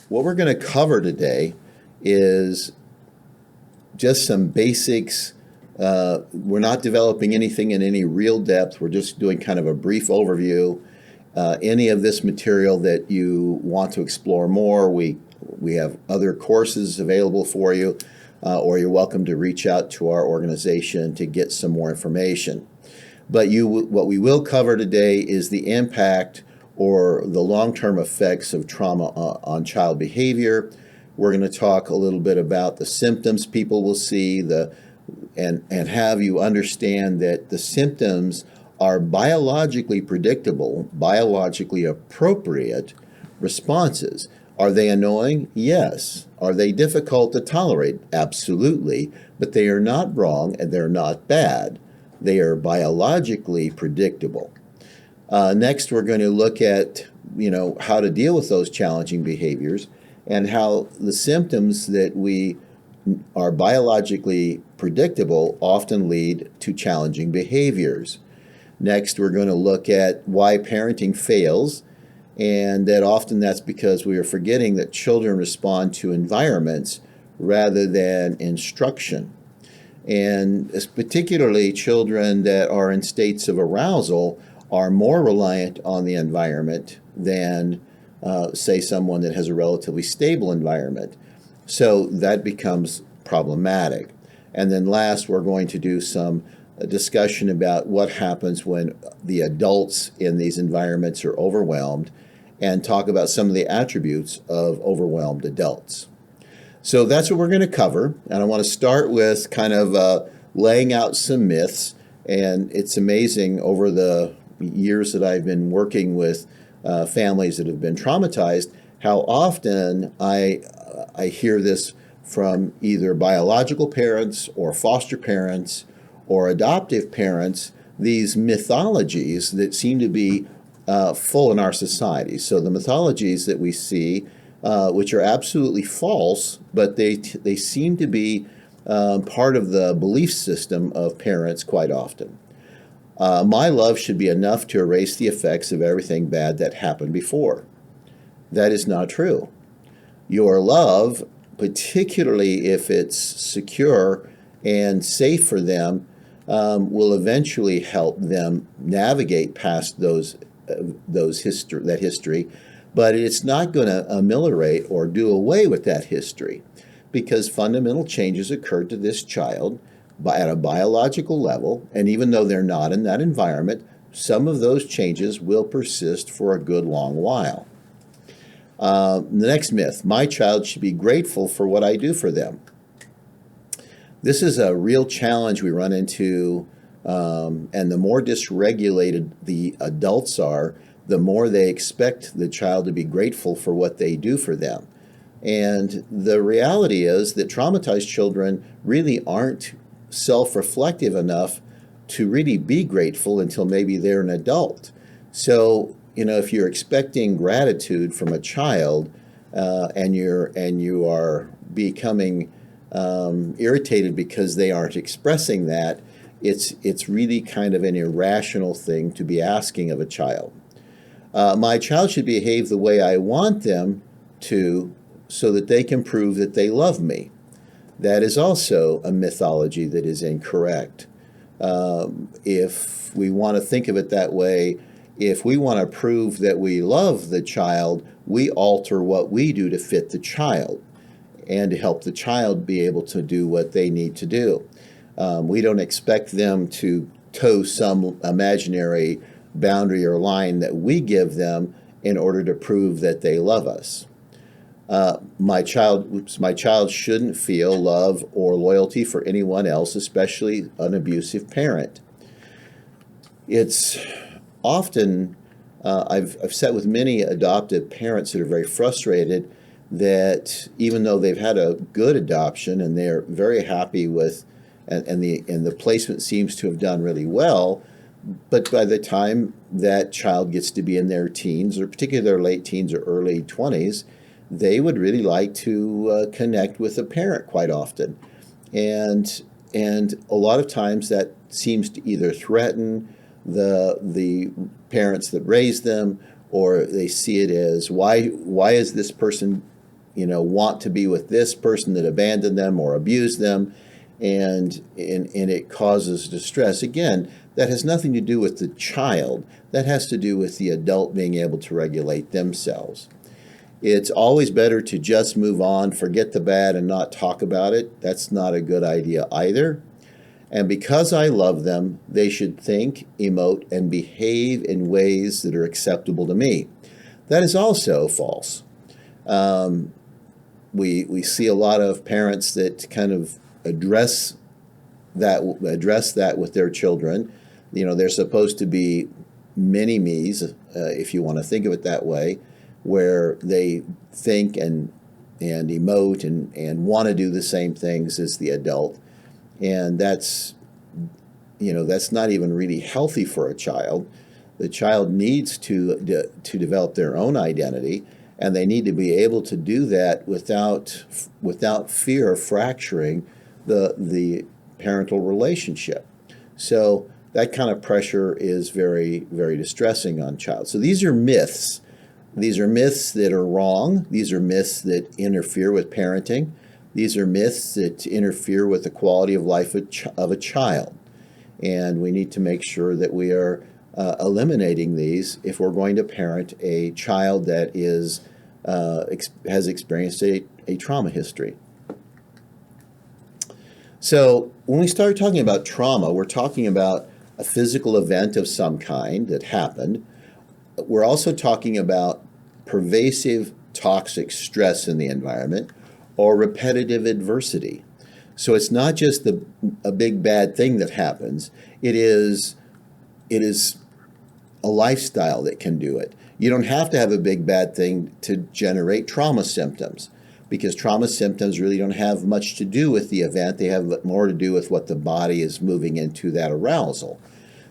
what we're going to cover today is just some basics. We're not developing anything in any real depth. We're just doing kind of a brief overview. Any of this material that you want to explore more, we have other courses available for you, or you're welcome to reach out to our organization to get some more information. But what we will cover today is the impact or the long-term effects of trauma on child behavior. We're going to talk a little bit about the symptoms people will see, and have you understand that the symptoms are biologically predictable, biologically appropriate responses. Are they annoying? Yes. Are they difficult to tolerate? Absolutely. But they are not wrong and they're not bad. They are biologically predictable. Next, we're going to look at, how to deal with those challenging behaviors and how the symptoms that we are biologically predictable often lead to challenging behaviors. Next, we're going to look at why parenting fails, and that often that's because we are forgetting that children respond to environments rather than instruction. And particularly children that are in states of arousal are more reliant on the environment than, say, someone that has a relatively stable environment. So that becomes problematic. And then last, we're going to do some discussion about what happens when the adults in these environments are overwhelmed, and talk about some of the attributes of overwhelmed adults. So that's what we're going to cover. And I want to start with kind of laying out some myths. And it's amazing over the years that I've been working with families that have been traumatized, how often I hear this from either biological parents or foster parents or adoptive parents, these mythologies that seem to be full in our society. So the mythologies that we see, which are absolutely false, but they seem to be part of the belief system of parents quite often. My love should be enough to erase the effects of everything bad that happened before. That is not true. Your love, particularly if it's secure and safe for them, will eventually help them navigate past that history, but it's not going to ameliorate or do away with that history, because fundamental changes occurred to this child at a biological level, and even though they're not in that environment, some of those changes will persist for a good long while. The next myth: my child should be grateful for what I do for them. This is a real challenge we run into, and the more dysregulated the adults are, the more they expect the child to be grateful for what they do for them. And the reality is that traumatized children really aren't self-reflective enough to really be grateful until maybe they're an adult. So, if you're expecting gratitude from a child, and you are becoming irritated because they aren't expressing that, it's really kind of an irrational thing to be asking of a child. My child should behave the way I want them to so that they can prove that they love me. That is also a mythology that is incorrect. If we want to think of it that way, if we want to prove that we love the child, we alter what we do to fit the child and to help the child be able to do what they need to do. We don't expect them to toe some imaginary boundary or line that we give them in order to prove that they love us. My child shouldn't feel love or loyalty for anyone else, especially an abusive parent. It's often, I've sat with many adoptive parents that are very frustrated that even though they've had a good adoption and they're very happy with, and the placement seems to have done really well, but by the time that child gets to be in their teens, or particularly their late teens or early 20s, they would really like to connect with a parent quite often. And a lot of times that seems to either threaten the parents that raised them, or they see it as, why is this person want to be with this person that abandoned them or abused them, and it causes distress. Again, that has nothing to do with the child. That has to do with the adult being able to regulate themselves. It's always better to just move on, forget the bad, and not talk about it. That's not a good idea either. And because I love them, they should think, emote, and behave in ways that are acceptable to me. That is also false. We see a lot of parents that kind of address that with their children. They're supposed to be mini me's, if you want to think of it that way, where they think and emote and want to do the same things as the adult. And that's not even really healthy for a child. The child needs to develop their own identity, and they need to be able to do that without fear of fracturing the parental relationship. So that kind of pressure is very, very distressing on child. So these are myths. These are myths that are wrong. These are myths that interfere with parenting. These are myths that interfere with the quality of life of a child. And we need to make sure that we are eliminating these if we're going to parent a child that has experienced a trauma history. So when we start talking about trauma, we're talking about a physical event of some kind that happened. We're also talking about pervasive toxic stress in the environment or repetitive adversity. So it's not just a big bad thing that happens. It is a lifestyle that can do it. You don't have to have a big bad thing to generate trauma symptoms, because trauma symptoms really don't have much to do with the event. They have more to do with what the body is moving into, that arousal.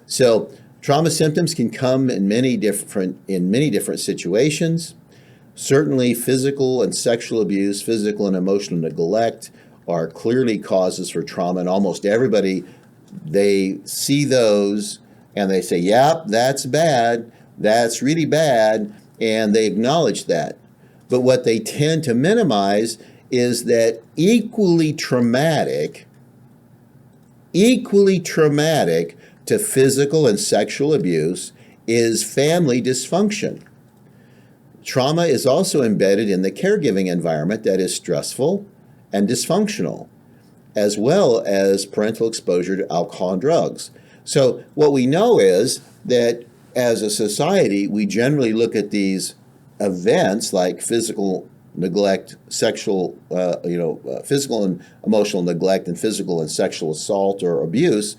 So trauma symptoms can come in many different situations. Certainly physical and sexual abuse, physical and emotional neglect are clearly causes for trauma, and almost everybody, they see those and they say, yep, that's bad, that's really bad, and they acknowledge that. But what they tend to minimize is that equally traumatic to physical and sexual abuse is family dysfunction. Trauma is also embedded in the caregiving environment that is stressful and dysfunctional, as well as parental exposure to alcohol and drugs. So what we know is that as a society, we generally look at these events like physical neglect, physical and emotional neglect, and physical and sexual assault or abuse,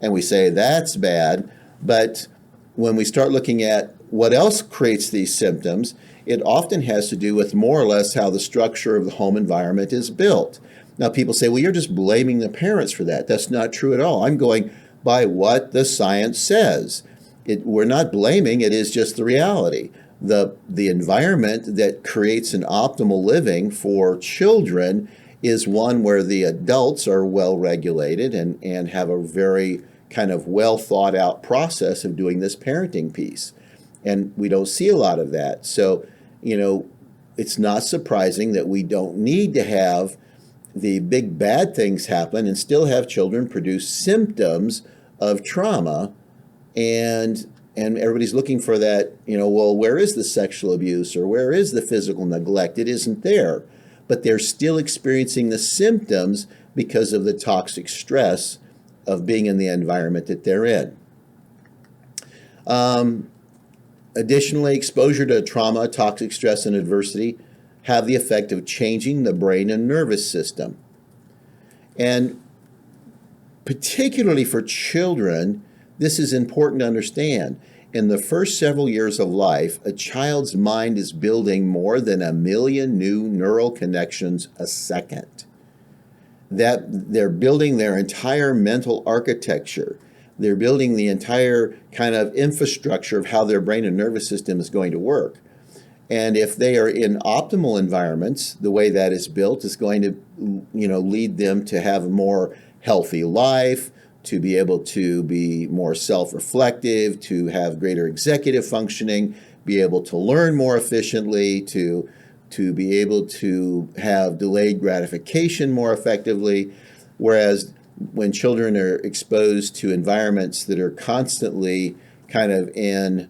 and we say that's bad. But when we start looking at what else creates these symptoms, it often has to do with more or less how the structure of the home environment is built. Now, people say, well, you're just blaming the parents for that. That's not true at all. I'm going by what the science says. We're not blaming, it is just the reality. The environment that creates an optimal living for children is one where the adults are well regulated and have a very kind of well thought out process of doing this parenting piece. And we don't see a lot of that. So, it's not surprising that we don't need to have the big bad things happen and still have children produce symptoms of trauma. And everybody's looking for that, well, where is the sexual abuse or where is the physical neglect? It isn't there. But they're still experiencing the symptoms because of the toxic stress of being in the environment that they're in. Additionally, exposure to trauma, toxic stress, and adversity have the effect of changing the brain and nervous system. And particularly for children, this is important to understand. In the first several years of life, a child's mind is building more than 1 million new neural connections a second. That they're building their entire mental architecture. They're building the entire kind of infrastructure of how their brain and nervous system is going to work. And if they are in optimal environments, the way that is built is going to, lead them to have a more healthy life, to be able to be more self-reflective, to have greater executive functioning, be able to learn more efficiently, to to be able to have delayed gratification more effectively, whereas when children are exposed to environments that are constantly kind of in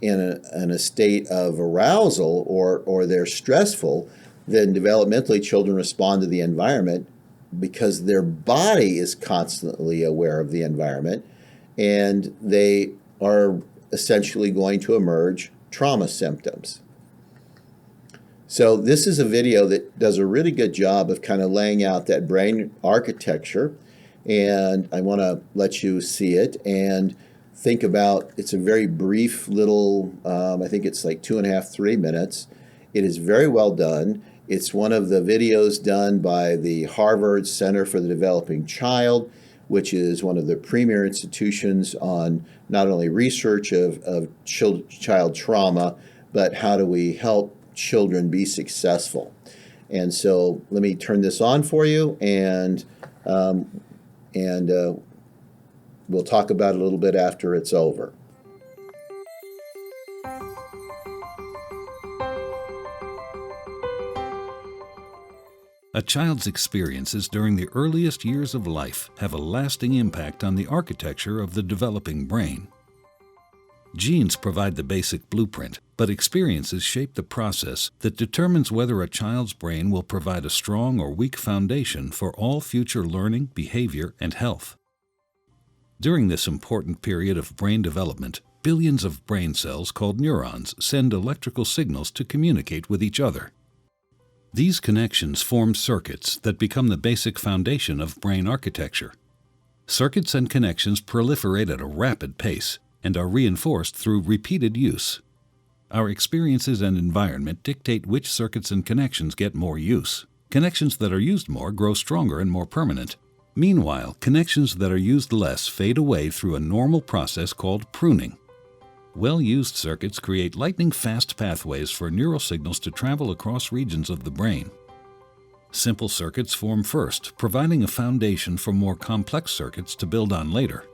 a state of arousal, or they're stressful, then developmentally children respond to the environment because their body is constantly aware of the environment, and they are essentially going to emerge trauma symptoms. So this is a video that does a really good job of kind of laying out that brain architecture, and I want to let you see it and think about, it's a very brief little, I think it's like 2.5, 3 minutes. It is very well done. It's one of the videos done by the Harvard Center for the Developing Child, which is one of the premier institutions on not only research of child trauma, but how do we help children be successful. And so let me turn this on for you, and we'll talk about it a little bit after it's over. A child's experiences during the earliest years of life have a lasting impact on the architecture of the developing brain. Genes provide the basic blueprint, but experiences shape the process that determines whether a child's brain will provide a strong or weak foundation for all future learning, behavior, and health. During this important period of brain development, billions of brain cells called neurons send electrical signals to communicate with each other. These connections form circuits that become the basic foundation of brain architecture. Circuits and connections proliferate at a rapid pace and are reinforced through repeated use. Our experiences and environment dictate which circuits and connections get more use. Connections that are used more grow stronger and more permanent. Meanwhile, connections that are used less fade away through a normal process called pruning. Well-used circuits create lightning-fast pathways for neural signals to travel across regions of the brain. Simple circuits form first, providing a foundation for more complex circuits to build on later.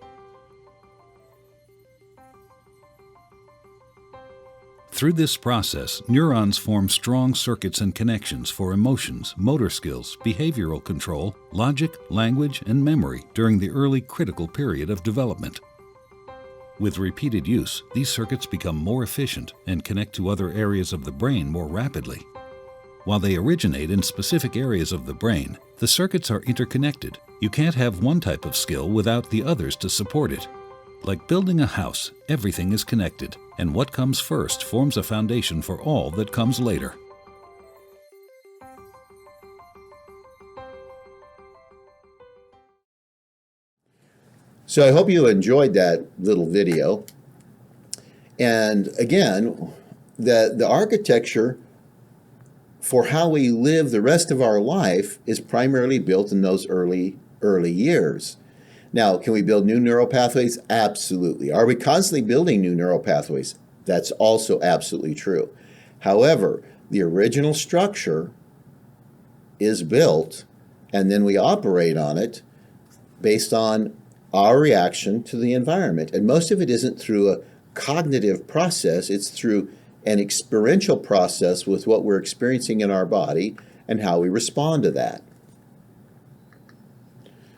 Through this process, neurons form strong circuits and connections for emotions, motor skills, behavioral control, logic, language, and memory during the early critical period of development. With repeated use, these circuits become more efficient and connect to other areas of the brain more rapidly. While they originate in specific areas of the brain, the circuits are interconnected. You can't have one type of skill without the others to support it. Like building a house, everything is connected, and what comes first forms a foundation for all that comes later. So I hope you enjoyed that little video. And again, the architecture for how we live the rest of our life is primarily built in those early years. Now, can we build new neural pathways? Absolutely. Are we constantly building new neural pathways? That's also absolutely true. However, the original structure is built, and then we operate on it based on our reaction to the environment. And most of it isn't through a cognitive process. It's through an experiential process with what we're experiencing in our body and how we respond to that.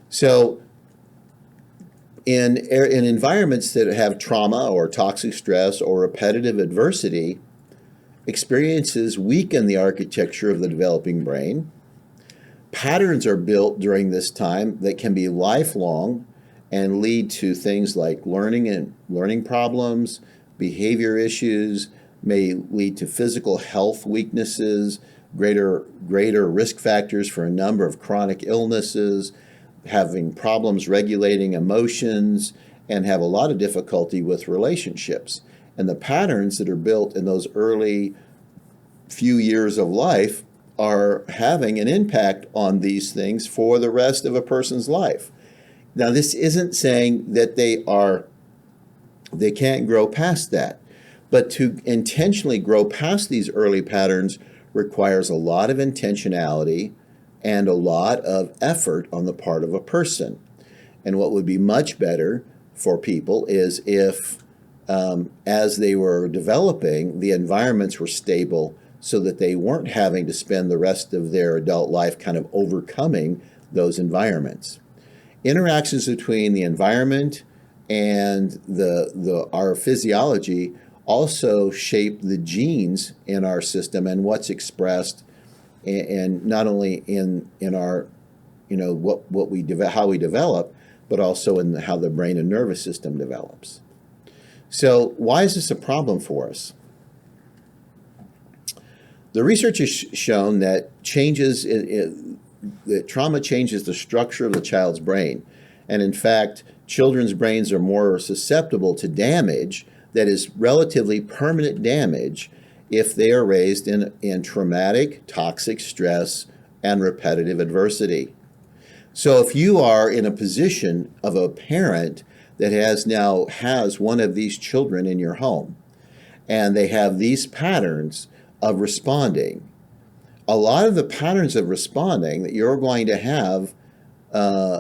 So, in environments that have trauma or toxic stress or repetitive adversity, experiences weaken the architecture of the developing brain. Patterns are built during this time that can be lifelong and lead to things like learning problems, behavior issues, may lead to physical health weaknesses, greater risk factors for a number of chronic illnesses, having problems regulating emotions, and have a lot of difficulty with relationships. And the patterns that are built in those early few years of life are having an impact on these things for the rest of a person's life. Now, this isn't saying that they can't grow past that, but to intentionally grow past these early patterns requires a lot of intentionality and a lot of effort on the part of a person. And what would be much better for people is if, as they were developing, the environments were stable so that they weren't having to spend the rest of their adult life kind of overcoming those environments. Interactions between the environment and our physiology also shape the genes in our system and what's expressed, and not only in our, how we develop, but also in how the brain and nervous system develops. So why is this a problem for us? The research has shown that that trauma changes the structure of the child's brain. And in fact, children's brains are more susceptible to damage that is relatively permanent damage if they are raised in traumatic, toxic stress and repetitive adversity. So if you are in a position of a parent that has one of these children in your home, and they have these patterns of responding, a lot of the patterns of responding that you're going to have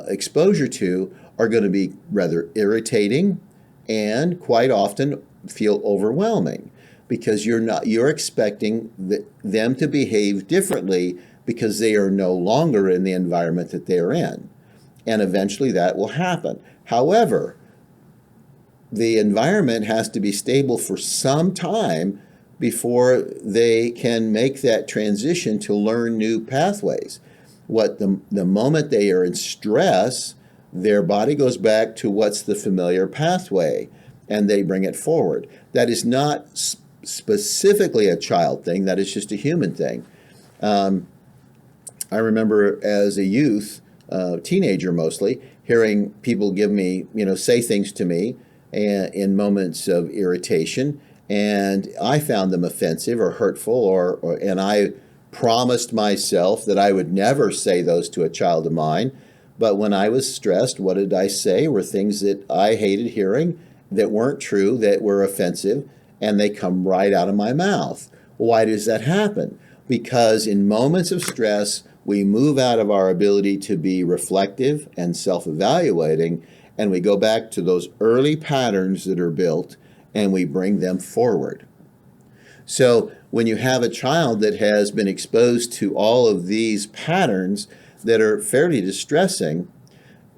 exposure to are going to be rather irritating and quite often feel overwhelming, because you're expecting them to behave differently because they are no longer in the environment that they're in. And eventually that will happen. However, the environment has to be stable for some time before they can make that transition to learn new pathways. The moment they are in stress, their body goes back to what's the familiar pathway, and they bring it forward. That is not specifically a child thing. That is just a human thing. I remember as a youth, teenager mostly, hearing people say things to me in moments of irritation, and I found them offensive or hurtful, and I promised myself that I would never say those to a child of mine. But when I was stressed, what did I say? Were things that I hated hearing, that weren't true, that were offensive, and they come right out of my mouth. Why does that happen? Because in moments of stress, we move out of our ability to be reflective and self-evaluating, and we go back to those early patterns that are built, and we bring them forward. So when you have a child that has been exposed to all of these patterns that are fairly distressing,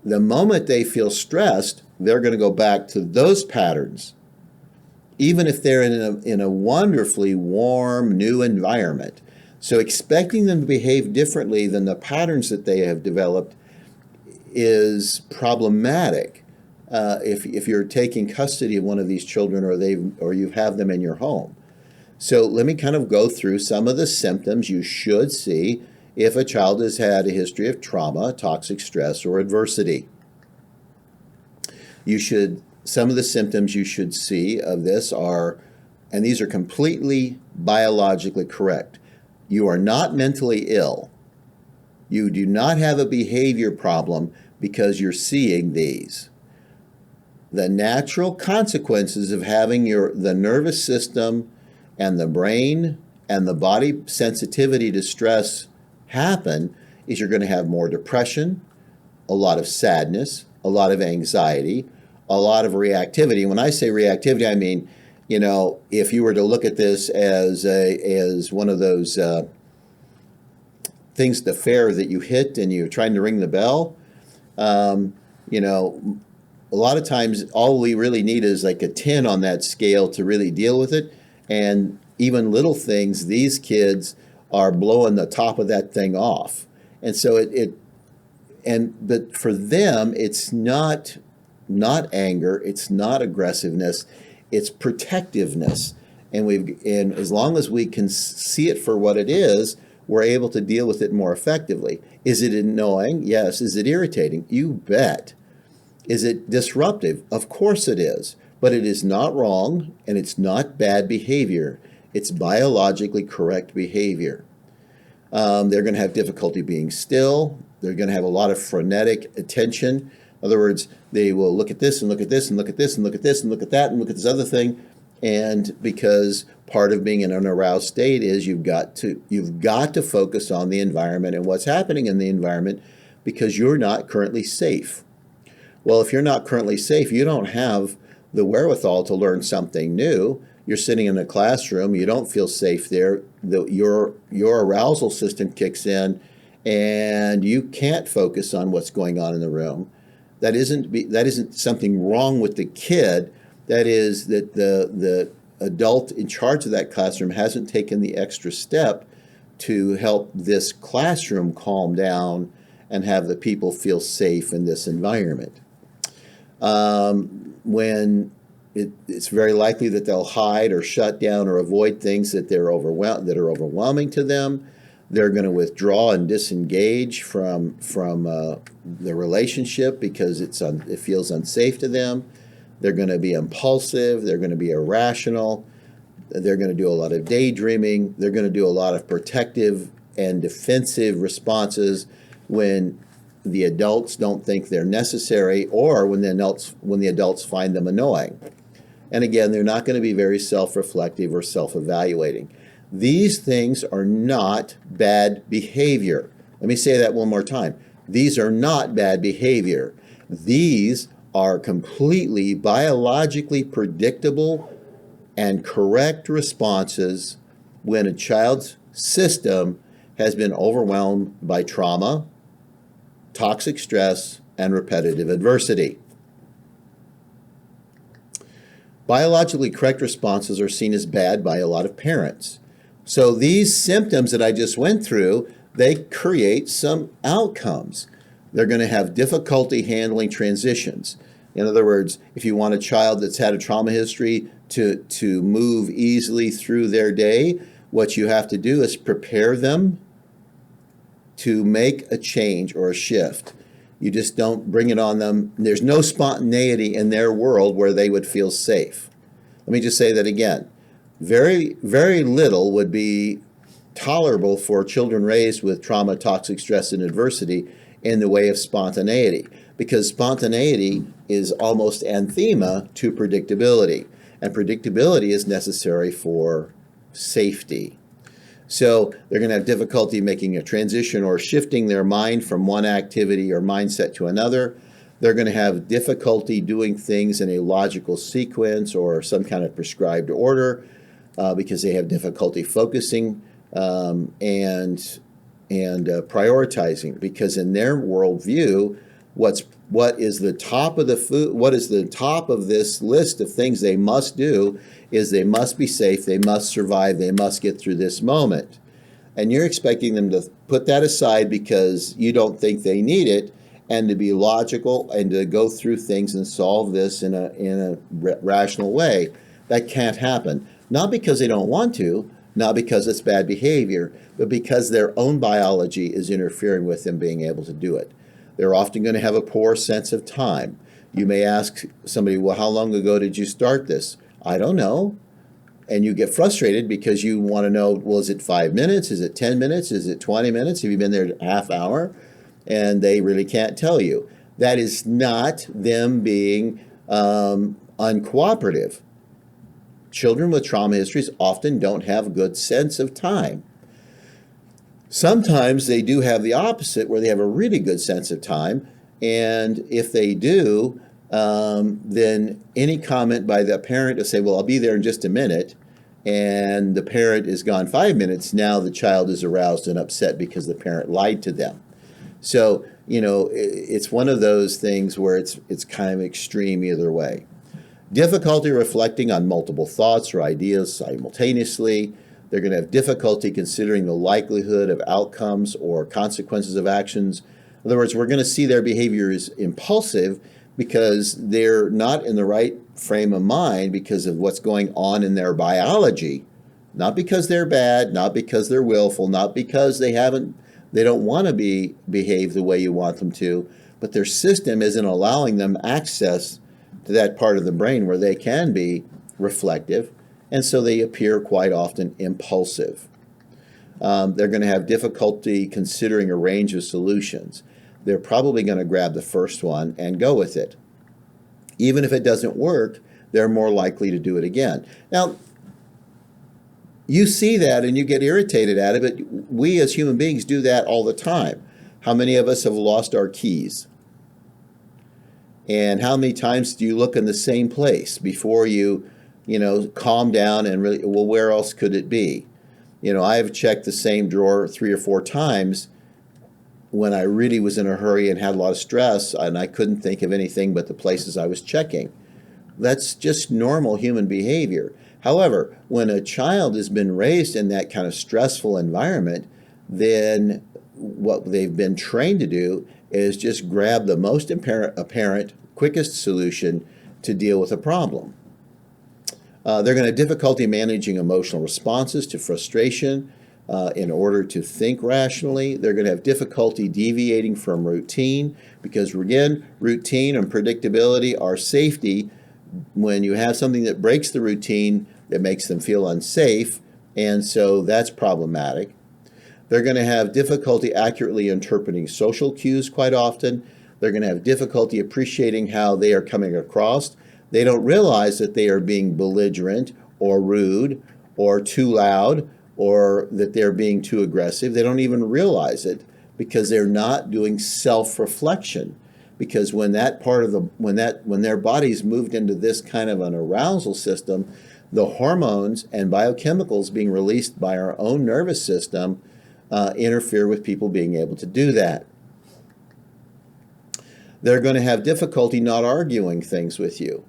the moment they feel stressed, they're going to go back to those patterns, even if they're in a wonderfully warm, new environment. So expecting them to behave differently than the patterns that they have developed is problematic if you're taking custody of one of these children, or you have them in your home. So let me kind of go through some of the symptoms you should see if a child has had a history of trauma, toxic stress, or adversity. Some of the symptoms you should see of this are, and these are completely biologically correct. You are not mentally ill. You do not have a behavior problem because you're seeing these. The natural consequences of having the nervous system and the brain and the body sensitivity to stress happen is you're going to have more depression, a lot of sadness, a lot of anxiety, a lot of reactivity. When I say reactivity, I mean, if you were to look at this as one of those things at the fair that you hit and you're trying to ring the bell, a lot of times all we really need is like a 10 on that scale to really deal with it. And even little things, these kids are blowing the top of that thing off. And so but for them, it's not anger, it's not aggressiveness, it's protectiveness. And as long as we can see it for what it is, we're able to deal with it more effectively. Is it annoying? Yes. Is it irritating? You bet. Is it disruptive? Of course it is. But it is not wrong, and it's not bad behavior. It's biologically correct behavior. They're going to have difficulty being still. They're going to have a lot of frenetic attention. In other words, they will look at this and look at this and look at this and look at this and look at that and look at this other thing. And because part of being in an aroused state is you've got to focus on the environment and what's happening in the environment, because you're not currently safe. Well, if you're not currently safe, you don't have the wherewithal to learn something new. you're sitting in a classroom, you don't feel safe there, your arousal system kicks in, and you can't focus on what's going on in the room. That isn't something wrong with the kid. That is that the adult in charge of that classroom hasn't taken the extra step to help this classroom calm down and have the people feel safe in this environment. When it's very likely that they'll hide or shut down or avoid things that are overwhelming to them. They're going to withdraw and disengage from the relationship because it feels unsafe to them. They're going to be impulsive. They're going to be irrational. They're going to do a lot of daydreaming. They're going to do a lot of protective and defensive responses when the adults don't think they're necessary, or when the adults find them annoying. And again, they're not going to be very self-reflective or self-evaluating. These things are not bad behavior. Let me say that one more time. These are not bad behavior. These are completely biologically predictable and correct responses when a child's system has been overwhelmed by trauma, toxic stress, and repetitive adversity. Biologically correct responses are seen as bad by a lot of parents. So these symptoms that I just went through, they create some outcomes. They're going to have difficulty handling transitions. In other words, if you want a child that's had a trauma history to move easily through their day, what you have to do is prepare them to make a change or a shift. You just don't bring it on them. There's no spontaneity in their world where they would feel safe. Let me just say that again. Very, very little would be tolerable for children raised with trauma, toxic stress, and adversity in the way of spontaneity, because spontaneity is almost anathema to predictability, and predictability is necessary for safety. So they're going to have difficulty making a transition or shifting their mind from one activity or mindset to another. They're going to have difficulty doing things in a logical sequence or some kind of prescribed order because they have difficulty focusing and prioritizing. Because in their worldview, what is the top of this list of things they must do is they must be safe, they must survive, they must get through this moment. And you're expecting them to put that aside because you don't think they need it, and to be logical and to go through things and solve this in a rational way. That can't happen. Not because they don't want to, not because it's bad behavior, but because their own biology is interfering with them being able to do it. They're often going to have a poor sense of time. You may ask somebody, well, how long ago did you start this? I don't know. And you get frustrated because you want to know, well, is it 5 minutes? Is it 10 minutes? Is it 20 minutes? Have you been there a half hour? And they really can't tell you. That is not them being uncooperative. Children with trauma histories often don't have a good sense of time. Sometimes they do have the opposite, where they have a really good sense of time. And if they do, then any comment by the parent to say, well, I'll be there in just a minute, and the parent is gone 5 minutes, now the child is aroused and upset because the parent lied to them. So, it's one of those things where it's kind of extreme either way. Difficulty reflecting on multiple thoughts or ideas simultaneously. They're going to have difficulty considering the likelihood of outcomes or consequences of actions. In other words, we're going to see their behavior as impulsive because they're not in the right frame of mind because of what's going on in their biology. Not because they're bad, not because they're willful, not because they don't want to behave the way you want them to, but their system isn't allowing them access to that part of the brain where they can be reflective, and so they appear quite often impulsive. They're going to have difficulty considering a range of solutions. They're probably going to grab the first one and go with it. Even if it doesn't work, they're more likely to do it again. Now, you see that and you get irritated at it, but we as human beings do that all the time. How many of us have lost our keys? And how many times do you look in the same place before you calm down and really, well, where else could it be? I've checked the same drawer 3 or 4 times when I really was in a hurry and had a lot of stress, and I couldn't think of anything but the places I was checking. That's just normal human behavior. However, when a child has been raised in that kind of stressful environment, then what they've been trained to do is just grab the most apparent, quickest solution to deal with a problem. They're going to have difficulty managing emotional responses to frustration in order to think rationally. They're going to have difficulty deviating from routine because, again, routine and predictability are safety. When you have something that breaks the routine, that makes them feel unsafe, and so that's problematic. They're going to have difficulty accurately interpreting social cues quite often. They're going to have difficulty appreciating how they are coming across. They don't realize that they are being belligerent or rude or too loud or that they're being too aggressive. They don't even realize it because they're not doing self-reflection. Because when their body's moved into this kind of an arousal system, the hormones and biochemicals being released by our own nervous system interfere with people being able to do that. They're going to have difficulty not arguing things with you.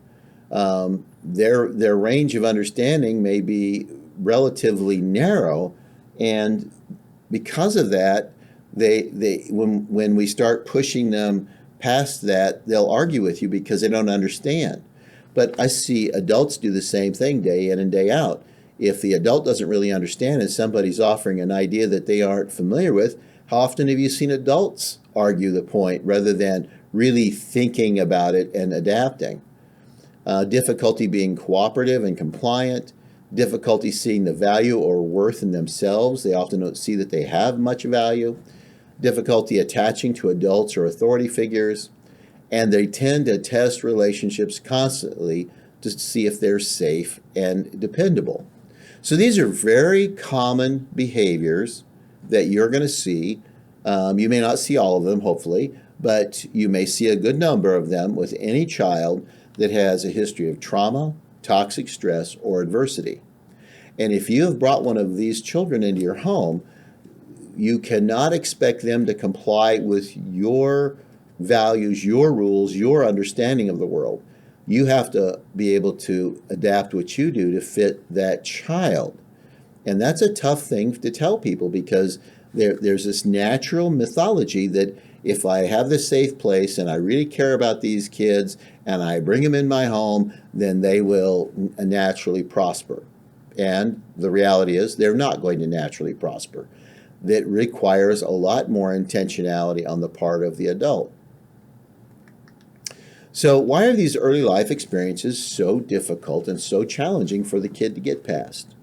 Their range of understanding may be relatively narrow, and because of that, when we start pushing them past that, they'll argue with you because they don't understand. But I see adults do the same thing day in and day out. If the adult doesn't really understand and somebody's offering an idea that they aren't familiar with, how often have you seen adults argue the point rather than really thinking about it and adapting? Difficulty being cooperative and compliant, difficulty seeing the value or worth in themselves. They often don't see that they have much value. Difficulty attaching to adults or authority figures, and they tend to test relationships constantly to see if they're safe and dependable. So these are very common behaviors that you're going to see. You may not see all of them, hopefully, but you may see a good number of them with any child that has a history of trauma, toxic stress, or adversity. And if you have brought one of these children into your home, you cannot expect them to comply with your values, your rules, your understanding of the world. You have to be able to adapt what you do to fit that child. And that's a tough thing to tell people because there's this natural mythology that if I have this safe place and I really care about these kids and I bring them in my home, then they will naturally prosper. And the reality is they're not going to naturally prosper. That requires a lot more intentionality on the part of the adult. So why are these early life experiences so difficult and so challenging for the kid to get past?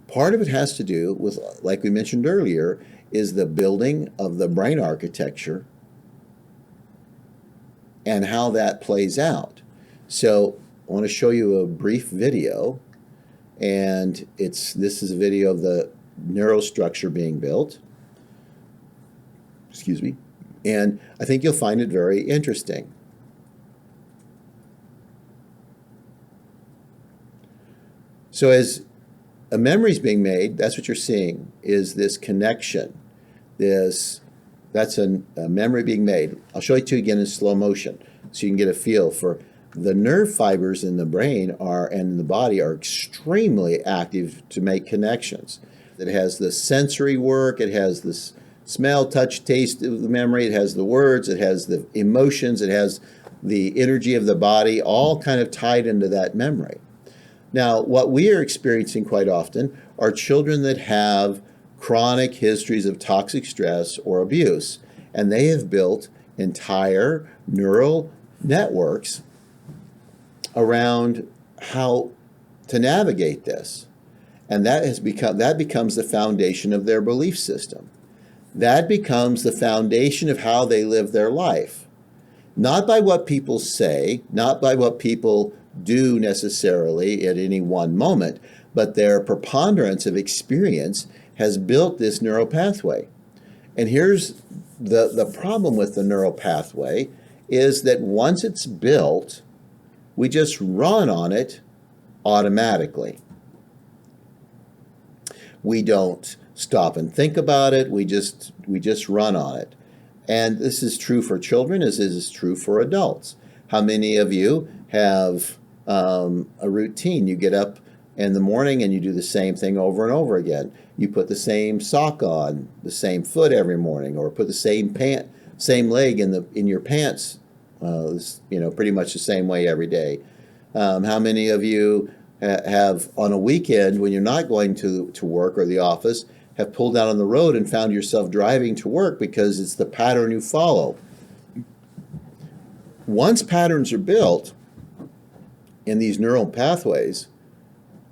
Part of it has to do with, like we mentioned earlier, is the building of the brain architecture and how that plays out. So I want to show you a brief video, and this is a video of the neurostructure being built. Excuse me. And I think you'll find it very interesting. So as a memory is being made, that's what you're seeing, is this connection. That's a memory being made. I'll show it to you again in slow motion so you can get a feel for the nerve fibers in the brain and in the body are extremely active to make connections. It has the sensory work, it has this smell, touch, taste of the memory, it has the words, it has the emotions, it has the energy of the body, all kind of tied into that memory. Now, what we are experiencing quite often are children that have chronic histories of toxic stress or abuse, and they have built entire neural networks around how to navigate this. And that becomes the foundation of their belief system. That becomes the foundation of how they live their life. Not by what people say, not by what people do necessarily at any one moment, but their preponderance of experience has built this neural pathway. And here's the problem with the neural pathway is that once it's built, we just run on it automatically. We don't stop and think about it. We just run on it. And this is true for children as it is true for adults. How many of you have a routine? You get up in the morning and you do the same thing over and over again. You put the same sock on, the same foot every morning, or put the same leg in your pants, pretty much the same way every day. How many of you have on a weekend when you're not going to work or the office have pulled out on the road and found yourself driving to work because it's the pattern you follow? Once patterns are built in these neural pathways,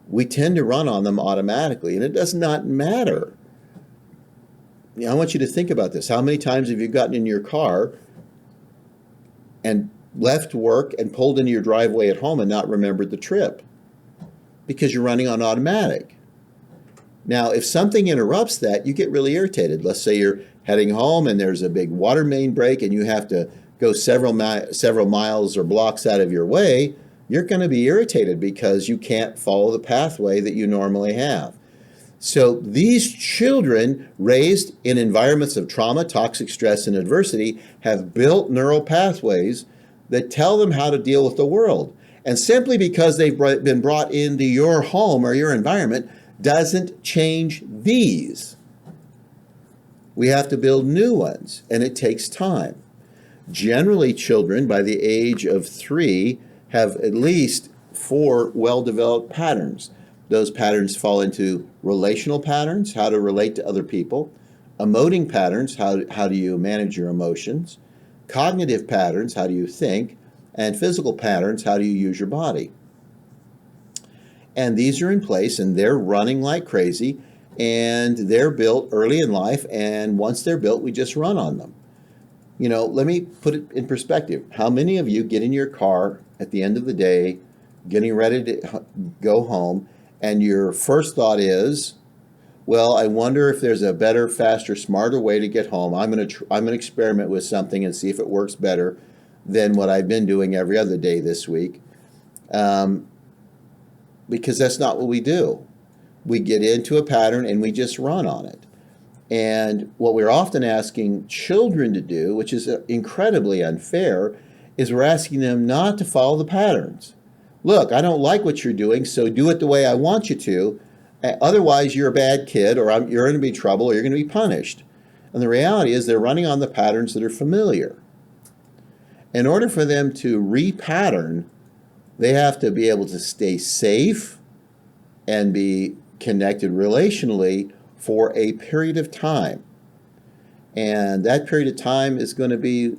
we tend to run on them automatically, and it does not matter. I want you to think about this. How many times have you gotten in your car and left work and pulled into your driveway at home and not remembered the trip? Because you're running on automatic. Now, if something interrupts that, you get really irritated. Let's say you're heading home and there's a big water main break and you have to go several miles or blocks out of your way. You're going to be irritated because you can't follow the pathway that you normally have. So these children raised in environments of trauma, toxic stress, and adversity have built neural pathways that tell them how to deal with the world. And simply because they've been brought into your home or your environment doesn't change these. We have to build new ones, and it takes time. Generally, children by the age of 3 have at least 4 well-developed patterns. Those patterns fall into relational patterns, how to relate to other people, emoting patterns, how do you manage your emotions, cognitive patterns, how do you think, and physical patterns, how do you use your body. And these are in place, and they're running like crazy, and they're built early in life, and once they're built, we just run on them. Let me put it in perspective. How many of you get in your car at the end of the day, getting ready to go home, and your first thought is, well, I wonder if there's a better, faster, smarter way to get home. I'm going to experiment with something and see if it works better than what I've been doing every other day this week. Because that's not what we do. We get into a pattern and we just run on it. And what we're often asking children to do, which is incredibly unfair, is we're asking them not to follow the patterns. Look, I don't like what you're doing, so do it the way I want you to. Otherwise, you're a bad kid, or you're going to be in trouble, or you're going to be punished. And the reality is they're running on the patterns that are familiar. In order for them to repattern, they have to be able to stay safe and be connected relationally for a period of time. And that period of time is going to be,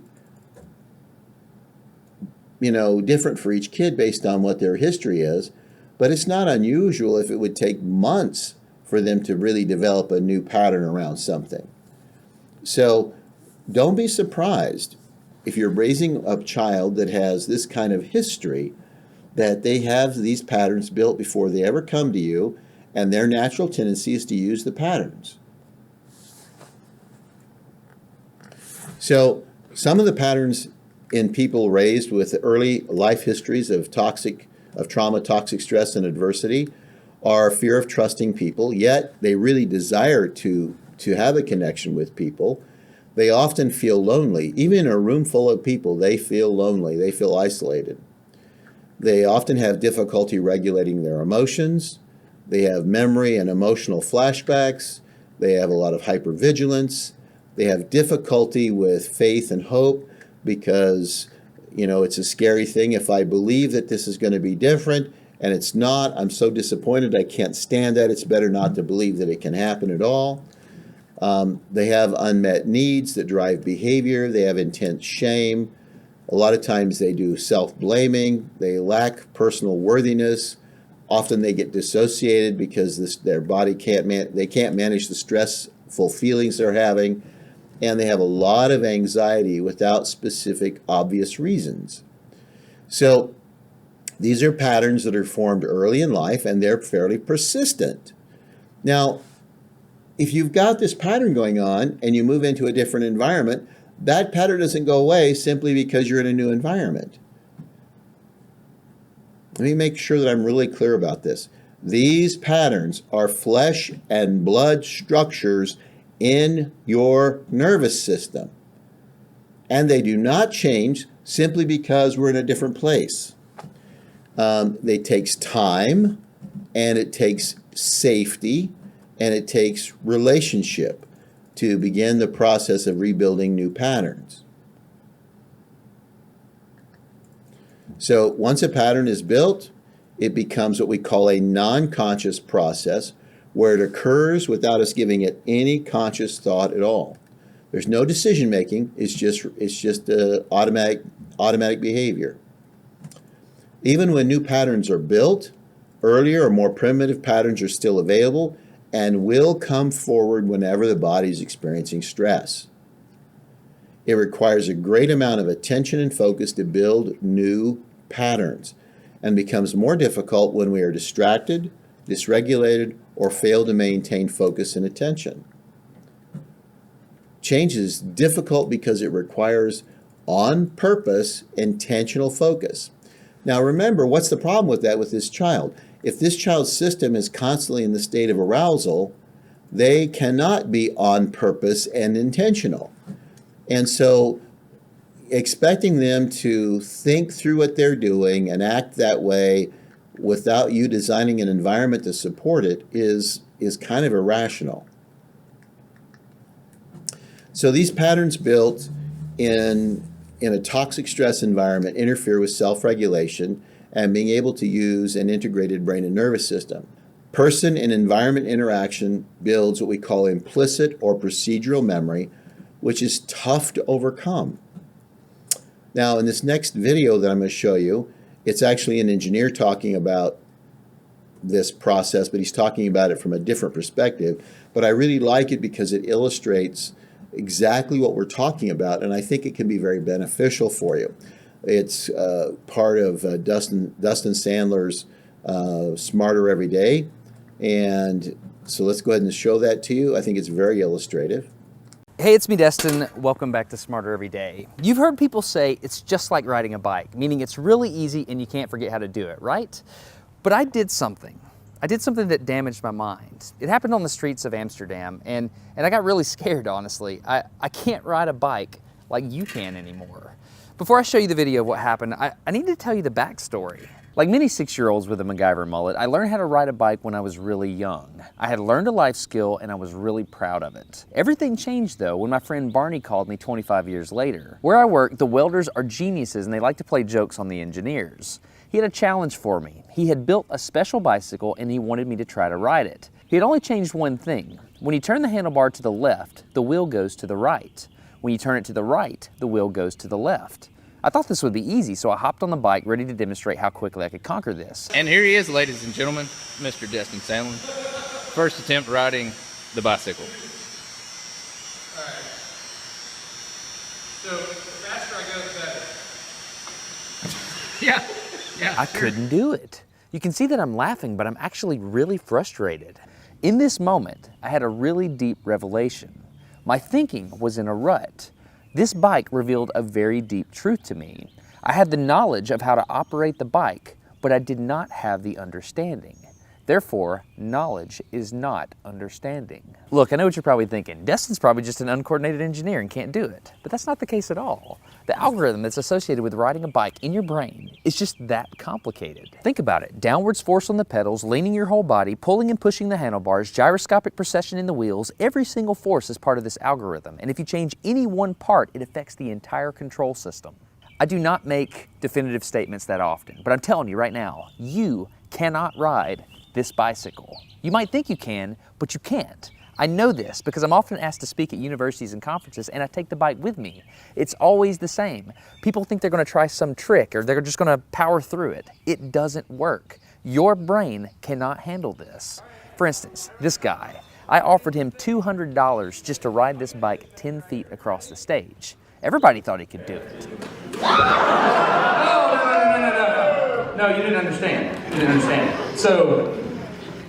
different for each kid based on what their history is. But it's not unusual if it would take months for them to really develop a new pattern around something. So don't be surprised if you're raising a child that has this kind of history, that they have these patterns built before they ever come to you, and their natural tendency is to use the patterns. So some of the patterns in people raised with early life histories of trauma, toxic stress, and adversity are fear of trusting people, yet they really desire to have a connection with people. They often feel lonely. Even in a room full of people, they feel lonely. They feel isolated. They often have difficulty regulating their emotions. They have memory and emotional flashbacks. They have a lot of hypervigilance. They have difficulty with faith and hope because, it's a scary thing. If I believe that this is going to be different and it's not, I'm so disappointed. I can't stand that. It's better not to believe that it can happen at all. They have unmet needs that drive behavior. They have intense shame. A lot of times they do self-blaming. They lack personal worthiness. Often they get dissociated because their body can't manage the stressful feelings they're having. And they have a lot of anxiety without specific, obvious reasons. So these are patterns that are formed early in life, and they're fairly persistent. Now, if you've got this pattern going on and you move into a different environment, that pattern doesn't go away simply because you're in a new environment. let me make sure that I'm really clear about this. These patterns are flesh and blood structures in your nervous system. And they do not change simply because we're in a different place. It takes time, and it takes safety, and it takes relationship to begin the process of rebuilding new patterns. So once a pattern is built, it becomes what we call a non-conscious process, where it occurs without us giving it any conscious thought at all. There's no decision making. It's just automatic behavior. Even when new patterns are built, earlier or more primitive patterns are still available and will come forward whenever the body is experiencing stress. It requires a great amount of attention and focus to build new patterns, and becomes more difficult when we are distracted, dysregulated, or fail to maintain focus and attention. Change is difficult because it requires on-purpose, intentional focus. Now remember, what's the problem with that with this child? If this child's system is constantly in the state of arousal, they cannot be on purpose and intentional. And so expecting them to think through what they're doing and act that way without you designing an environment to support it is kind of irrational. So these patterns built in a toxic stress environment interfere with self-regulation and being able to use an integrated brain and nervous system. Person and environment interaction builds what we call implicit or procedural memory, which is tough to overcome. Now, in this next video that I'm going to show you, it's actually an engineer talking about this process, but he's talking about it from a different perspective. But I really like it because it illustrates exactly what we're talking about, and I think it can be very beneficial for you. It's part of Dustin Sandler's Smarter Every Day, and so let's go ahead and show that to you. I think it's very illustrative. Hey, it's me, Destin. Welcome back to Smarter Every Day. You've heard people say it's just like riding a bike, meaning it's really easy and you can't forget how to do it, right? But I did something. I did something that damaged my mind. It happened on the streets of Amsterdam, and I got really scared, honestly. I can't ride a bike like you can anymore. Before I show you the video of what happened, I need to tell you the backstory. Like many 6-year-olds with a MacGyver mullet, I learned how to ride a bike when I was really young. I had learned a life skill and I was really proud of it. Everything changed though when my friend Barney called me 25 years later. Where I work, the welders are geniuses and they like to play jokes on the engineers. He had a challenge for me. He had built a special bicycle and he wanted me to try to ride it. He had only changed one thing. When you turn the handlebar to the left, the wheel goes to the right. When you turn it to the right, the wheel goes to the left. I thought this would be easy, so I hopped on the bike ready to demonstrate how quickly I could conquer this. And here he is, ladies and gentlemen, Mr. Destin Sandler. First attempt riding the bicycle. All right. So the faster I go, the better. Yeah. I couldn't do it. You can see that I'm laughing, but I'm actually really frustrated. In this moment, I had a really deep revelation. My thinking was in a rut. This bike revealed a very deep truth to me. I had the knowledge of how to operate the bike, but I did not have the understanding. Therefore, knowledge is not understanding. Look, I know what you're probably thinking. Destin's probably just an uncoordinated engineer and can't do it. But that's not the case at all. The algorithm that's associated with riding a bike in your brain is just that complicated. Think about it. Downwards force on the pedals, leaning your whole body, pulling and pushing the handlebars, gyroscopic precession in the wheels, every single force is part of this algorithm. And if you change any one part, it affects the entire control system. I do not make definitive statements that often, but I'm telling you right now, you cannot ride this bicycle. You might think you can, but you can't. I know this because I'm often asked to speak at universities and conferences and I take the bike with me. It's always the same. People think they're going to try some trick or they're just going to power through it. It doesn't work. Your brain cannot handle this. For instance, this guy, I offered him $200 just to ride this bike 10 feet across the stage. Everybody thought he could do it. No, you didn't understand. You didn't understand. So,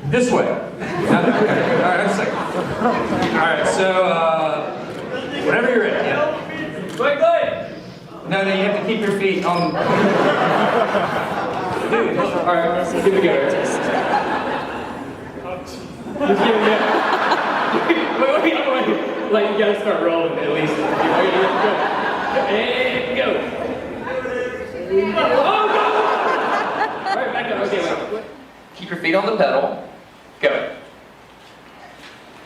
this way. Okay. All right, just a second. All right, so, whenever you're ready. Yeah. Quickly! No, you have to keep your feet on. All right, here we go. Wait. Like, you gotta start rolling at least. And go. Oh, go! All right, back up. Okay, wait. Keep your feet on the pedal. Go.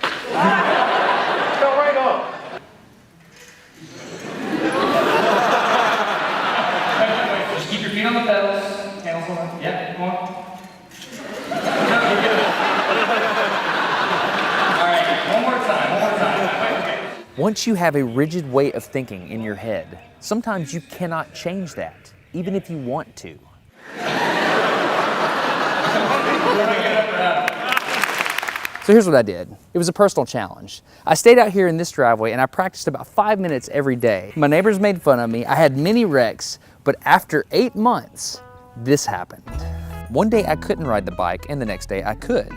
Go right off. Just keep your feet on the pedals. Handles on. Yeah, come on. All right, one more time. Okay. Once you have a rigid way of thinking in your head, sometimes you cannot change that, even if you want to. So here's what I did. It was a personal challenge. I stayed out here in this driveway and I practiced about 5 minutes every day. My neighbors made fun of me. I had many wrecks, but after 8 months, this happened. One day I couldn't ride the bike and the next day I could.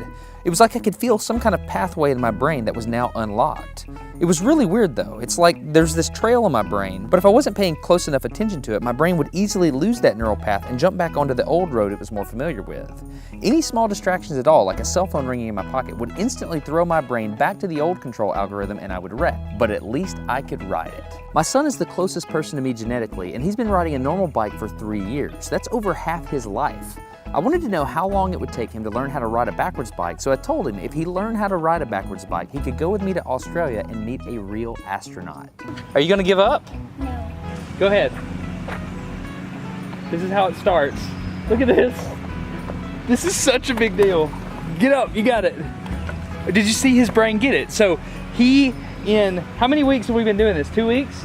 It was like I could feel some kind of pathway in my brain that was now unlocked. It was really weird though. It's like there's this trail in my brain, but if I wasn't paying close enough attention to it, my brain would easily lose that neural path and jump back onto the old road it was more familiar with. Any small distractions at all, like a cell phone ringing in my pocket, would instantly throw my brain back to the old control algorithm and I would wreck. But at least I could ride it. My son is the closest person to me genetically, and he's been riding a normal bike for 3 years. That's over half his life. I wanted to know how long it would take him to learn how to ride a backwards bike, so I told him if he learned how to ride a backwards bike, he could go with me to Australia and meet a real astronaut. Are you gonna give up? No. Go ahead. This is how it starts. Look at this. This is such a big deal. Get up, you got it. Did you see his brain get it? So he, in, how many weeks have we been doing this? 2 weeks?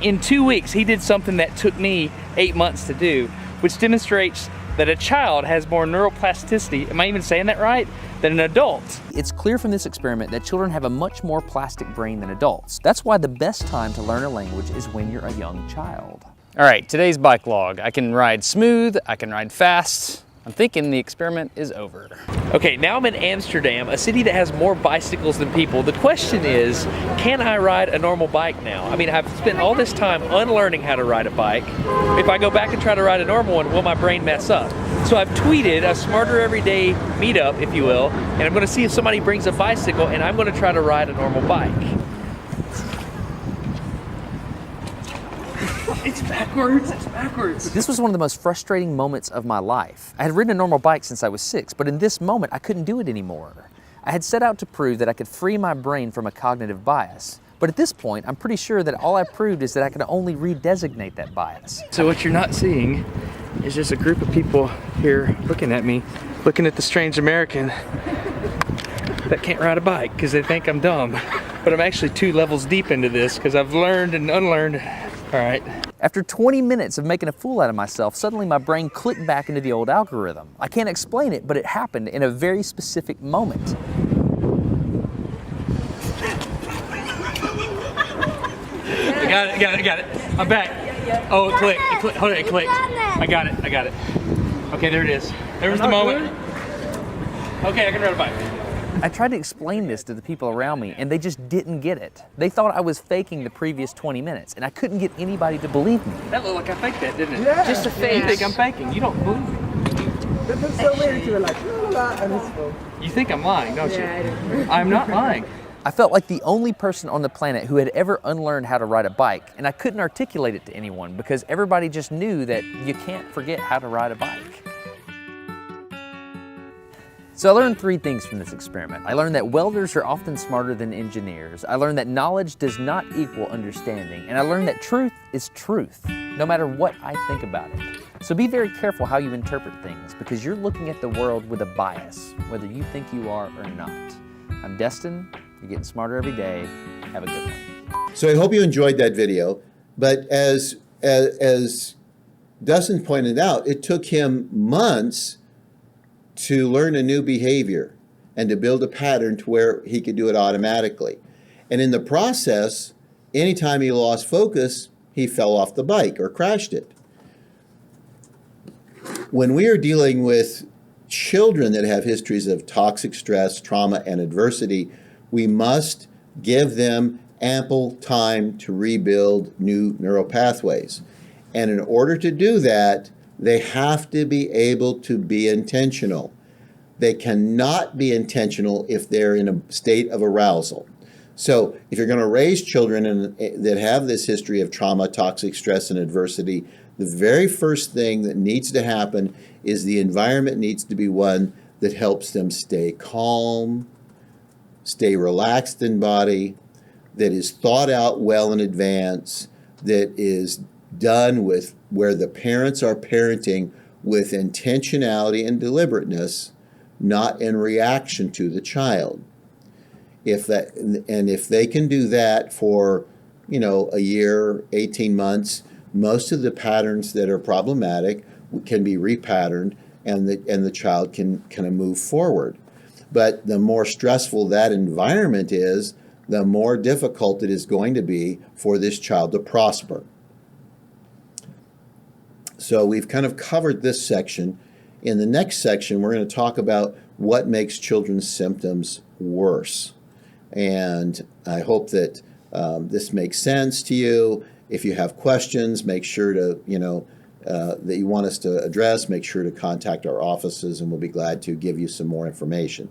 In 2 weeks, he did something that took me 8 months to do, which demonstrates that a child has more neuroplasticity, am I even saying that right, than an adult. It's clear from this experiment that children have a much more plastic brain than adults. That's why the best time to learn a language is when you're a young child. All right, today's bike log. I can ride smooth, I can ride fast. I'm thinking the experiment is over. Okay, now I'm in Amsterdam, a city that has more bicycles than people. The question is, can I ride a normal bike now? I mean, I've spent all this time unlearning how to ride a bike. If I go back and try to ride a normal one, will my brain mess up? So I've tweeted a Smarter Everyday meetup, if you will, and I'm gonna see if somebody brings a bicycle and I'm gonna try to ride a normal bike. It's backwards, it's backwards. This was one of the most frustrating moments of my life. I had ridden a normal bike since I was 6, but in this moment, I couldn't do it anymore. I had set out to prove that I could free my brain from a cognitive bias. But at this point, I'm pretty sure that all I proved is that I can only redesignate that bias. So what you're not seeing is just a group of people here looking at me, looking at the strange American that can't ride a bike because they think I'm dumb. But I'm actually 2 levels deep into this because I've learned and unlearned. All right. After 20 minutes of making a fool out of myself, suddenly my brain clicked back into the old algorithm. I can't explain it, but it happened in a very specific moment. I got it. I'm back. Oh, it clicked. Hold on, it clicked. I got it. Okay, there it is. There was the moment. Okay, I can ride a bike. I tried to explain this to the people around me and they just didn't get it. They thought I was faking the previous 20 minutes and I couldn't get anybody to believe me. That looked like I faked that, didn't it? Yeah. Just a fake. You think I'm faking. You don't believe me. That's so weird. You were like, la la la, and it's full. You think I'm lying, don't you? Yeah, I do. I'm not lying. I felt like the only person on the planet who had ever unlearned how to ride a bike, and I couldn't articulate it to anyone because everybody just knew that you can't forget how to ride a bike. So I learned 3 things from this experiment. I learned that welders are often smarter than engineers. I learned that knowledge does not equal understanding. And I learned that truth is truth, no matter what I think about it. So be very careful how you interpret things because you're looking at the world with a bias, whether you think you are or not. I'm Destin. You're getting smarter every day. Have a good one. So I hope you enjoyed that video. But as Dustin pointed out, it took him months to learn a new behavior and to build a pattern to where he could do it automatically. And in the process, anytime he lost focus, he fell off the bike or crashed it. When we are dealing with children that have histories of toxic stress, trauma, and adversity, we must give them ample time to rebuild new neural pathways. And in order to do that, They have to be able to be intentional. They cannot be intentional if they're in a state of arousal. So if you're going to raise children that have this history of trauma, toxic stress, and adversity, the very first thing that needs to happen is the environment needs to be one that helps them stay calm, stay relaxed in body, that is thought out well in advance, that is done with where the parents are parenting with intentionality and deliberateness, not in reaction to the child. If they can do that for, a year, 18 months, most of the patterns that are problematic can be repatterned, and the child can kind of move forward. But the more stressful that environment is, the more difficult it is going to be for this child to prosper. So we've kind of covered this section. In the next section, we're going to talk about what makes children's symptoms worse. And I hope that this makes sense to you. If you have questions, make sure to, that you want us to address, make sure to contact our offices, and we'll be glad to give you some more information.